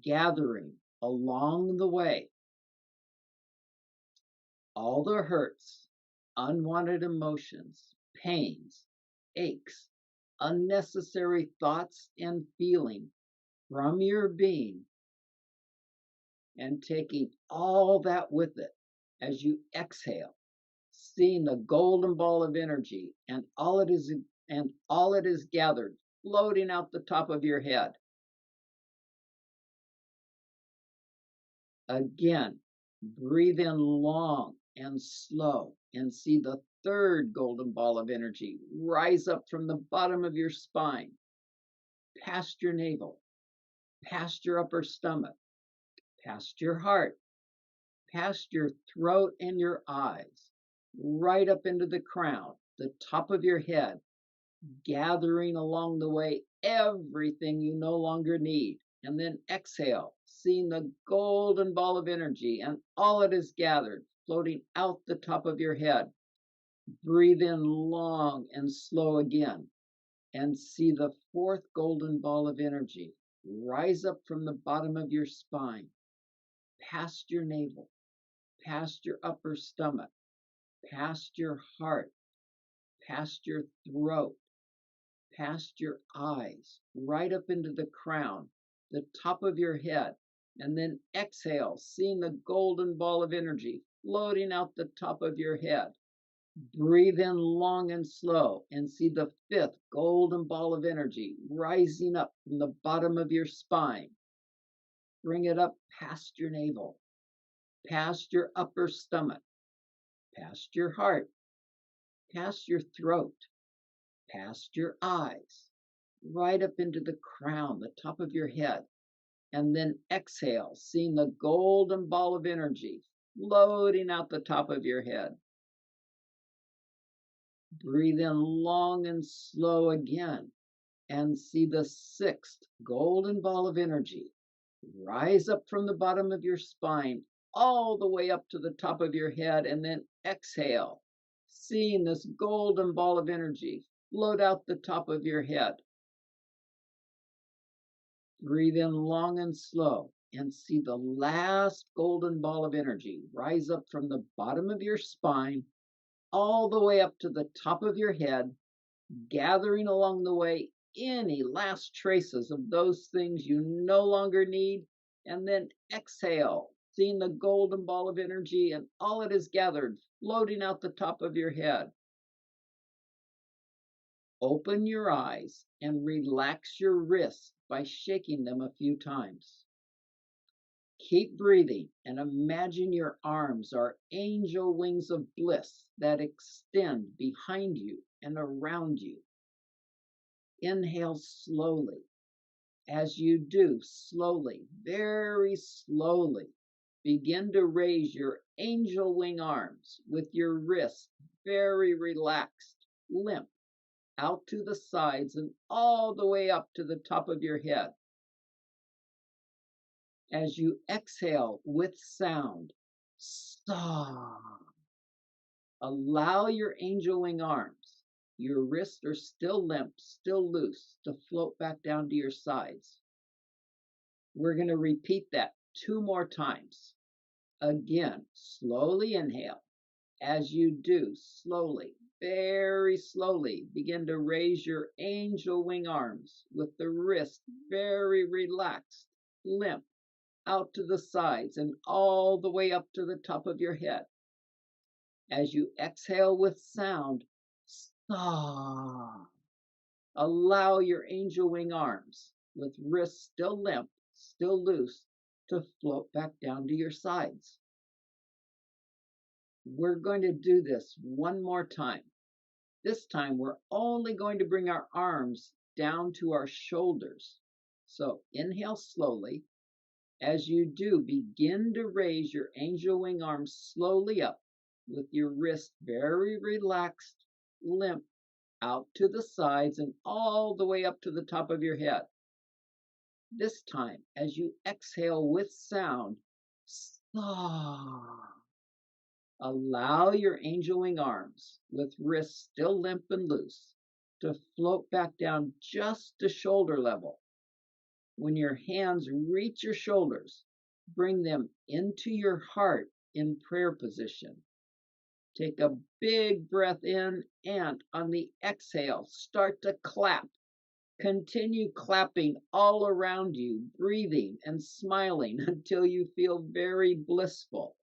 gathering along the way all the hurts, unwanted emotions, pains, aches, unnecessary thoughts and feeling from your being, and taking all that with it as you exhale, seeing the golden ball of energy and all it is gathered floating out the top of your head. Again, breathe in long and slow and see the third golden ball of energy rise up from the bottom of your spine, past your navel, past your upper stomach, past your heart, past your throat and your eyes, right up into the crown, the top of your head, gathering along the way everything you no longer need. And then exhale, seeing the golden ball of energy and all it is gathered floating out the top of your head. Breathe in long and slow again and see the fourth golden ball of energy rise up from the bottom of your spine, past your navel, past your upper stomach, past your heart, past your throat, past your eyes, right up into the crown, the top of your head, and then exhale, seeing the golden ball of energy floating out the top of your head. Breathe in long and slow and see the fifth golden ball of energy rising up from the bottom of your spine. Bring it up past your navel, past your upper stomach, past your heart, past your throat, past your eyes, right up into the crown, the top of your head, and then exhale, seeing the golden ball of energy floating out the top of your head. Breathe in long and slow again and see the sixth golden ball of energy rise up from the bottom of your spine all the way up to the top of your head, and then exhale, seeing this golden ball of energy float out the top of your head. Breathe in long and slow and see the last golden ball of energy rise up from the bottom of your spine all the way up to the top of your head, gathering along the way any last traces of those things you no longer need, and then exhale, seeing the golden ball of energy and all it is gathered floating out the top of your head. Open your eyes and relax your wrists by shaking them a few times. Keep breathing and imagine your arms are angel wings of bliss that extend behind you and around you. Inhale slowly. As you do, slowly, very slowly, begin to raise your angel wing arms with your wrists very relaxed, limp, out to the sides and all the way up to the top of your head. As you exhale with sound, stop. Allow your angel wing arms, your wrists are still limp, still loose, to float back down to your sides. We're going to repeat that 2 more times. Again, slowly inhale. As you do, slowly, very slowly, begin to raise your angel wing arms with the wrist very relaxed, limp, out to the sides and all the way up to the top of your head. As you exhale with sound, stop. Allow your angel wing arms, with wrists still limp, still loose, to float back down to your sides. We're going to do this one more time. This time, we're only going to bring our arms down to our shoulders. So inhale slowly. As you do, begin to raise your angel wing arms slowly up with your wrist very relaxed, limp, out to the sides and all the way up to the top of your head. This time, as you exhale with sound, stop. Allow your angel wing arms, with wrists still limp and loose, to float back down just to shoulder level. When your hands reach your shoulders, bring them into your heart in prayer position. Take a big breath in, and on the exhale, start to clap. Continue clapping all around you, breathing and smiling until you feel very blissful.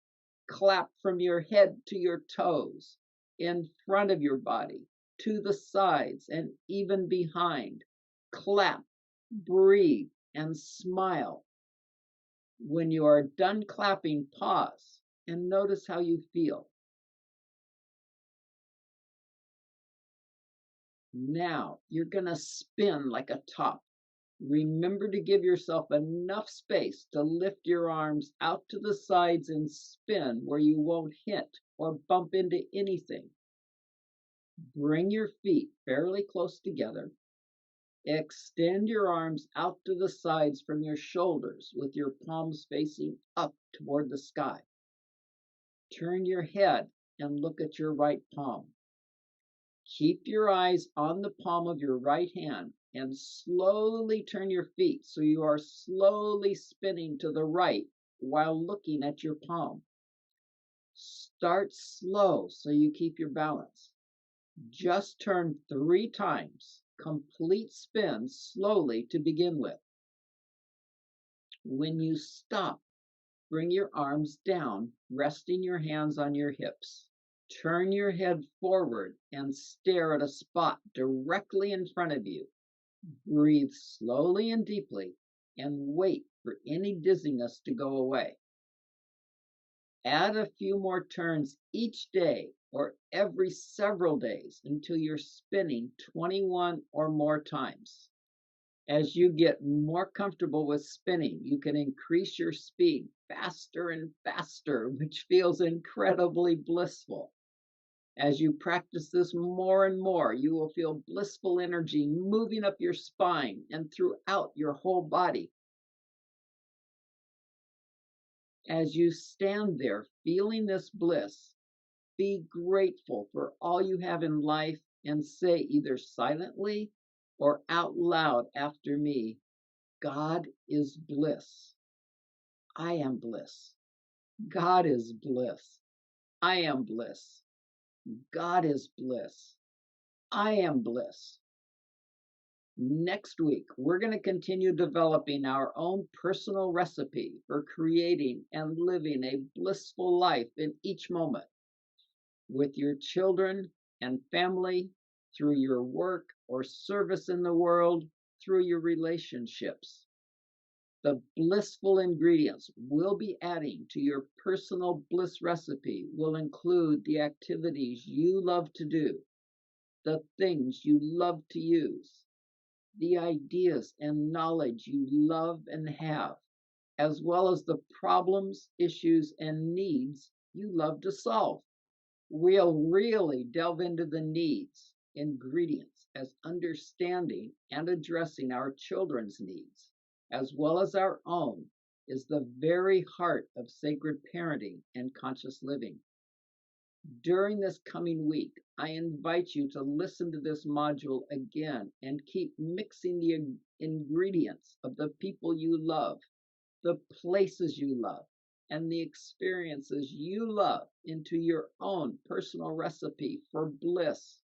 Clap from your head to your toes, in front of your body, to the sides, and even behind. Clap, breathe, and smile. When you are done clapping, pause and notice how you feel. Now you're going to spin like a top. Remember to give yourself enough space to lift your arms out to the sides and spin where you won't hit or bump into anything. Bring your feet fairly close together. Extend your arms out to the sides from your shoulders with your palms facing up toward the sky. Turn your head and look at your right palm. Keep your eyes on the palm of your right hand and slowly turn your feet so you are slowly spinning to the right while looking at your palm. Start slow so you keep your balance. Just turn 3 times, complete spin slowly to begin with. When you stop, bring your arms down, resting your hands on your hips. Turn your head forward and stare at a spot directly in front of you. Breathe slowly and deeply and wait for any dizziness to go away. Add a few more turns each day or every several days until you're spinning 21 or more times. As you get more comfortable with spinning, you can increase your speed faster and faster, which feels incredibly blissful. As you practice this more and more, you will feel blissful energy moving up your spine and throughout your whole body. As you stand there feeling this bliss, be grateful for all you have in life and say either silently or out loud after me, God is bliss. I am bliss. God is bliss. I am bliss. God is bliss. I am bliss. Next week, we're going to continue developing our own personal recipe for creating and living a blissful life in each moment with your children and family, through your work or service in the world, through your relationships. The blissful ingredients we'll be adding to your personal bliss recipe will include the activities you love to do, the things you love to use, the ideas and knowledge you love and have, as well as the problems, issues, and needs you love to solve. We'll really delve into the needs, ingredients, as understanding and addressing our children's needs, as well as our own, is the very heart of sacred parenting and conscious living. During this coming week, I invite you to listen to this module again and keep mixing the ingredients of the people you love the places you love, and the experiences you love into your own personal recipe for bliss.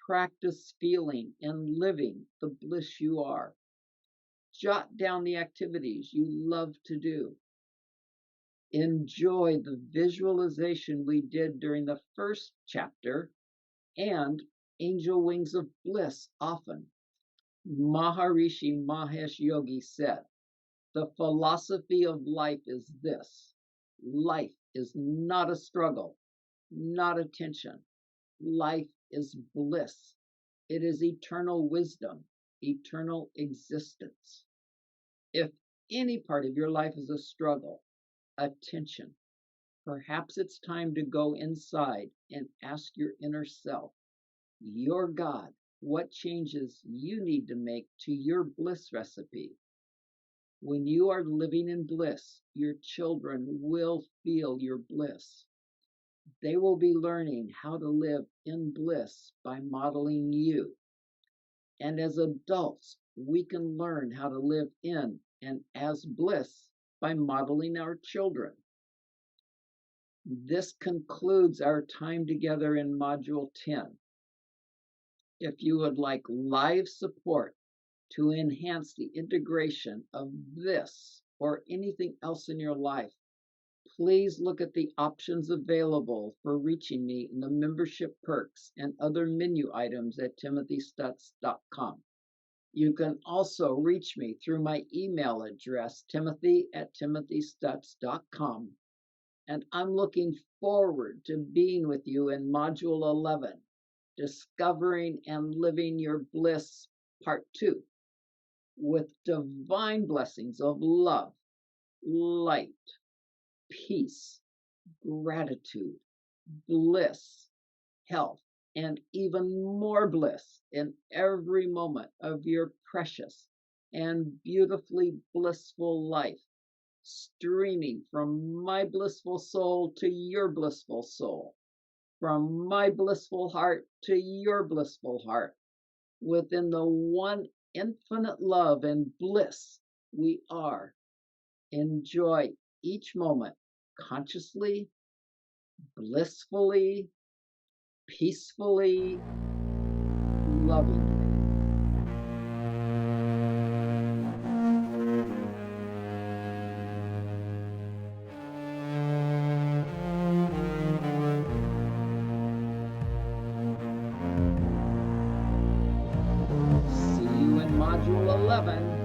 Practice feeling and living the bliss you are. Jot down the activities you love to do. Enjoy the visualization we did during the first chapter and angel wings of bliss often. Maharishi Mahesh Yogi said, the philosophy of life is this: life is not a struggle, not a tension. Life is bliss. It is eternal wisdom, eternal existence. If any part of your life is a struggle, a tension, perhaps it's time to go inside and ask your inner self, your God, what changes you need to make to your bliss recipe. When you are living in bliss, your children will feel your bliss. They will be learning how to live in bliss by modeling you. And as adults, we can learn how to live in and as bliss by modeling our children. This concludes our time together in Module 10. If you would like live support to enhance the integration of this or anything else in your life, please look at the options available for reaching me in the membership perks and other menu items at timothystutz.com. You can also reach me through my email address, timothy@timothystutz.com. And I'm looking forward to being with you in Module 11, Discovering and Living Your Bliss, Part 2, with divine blessings of love, light, peace, gratitude, bliss, health, and even more bliss in every moment of your precious and beautifully blissful life, streaming from my blissful soul to your blissful soul, from my blissful heart to your blissful heart, within the one infinite love and bliss we are. Enjoy each moment consciously, blissfully, peacefully, lovingly. See you in Module 11.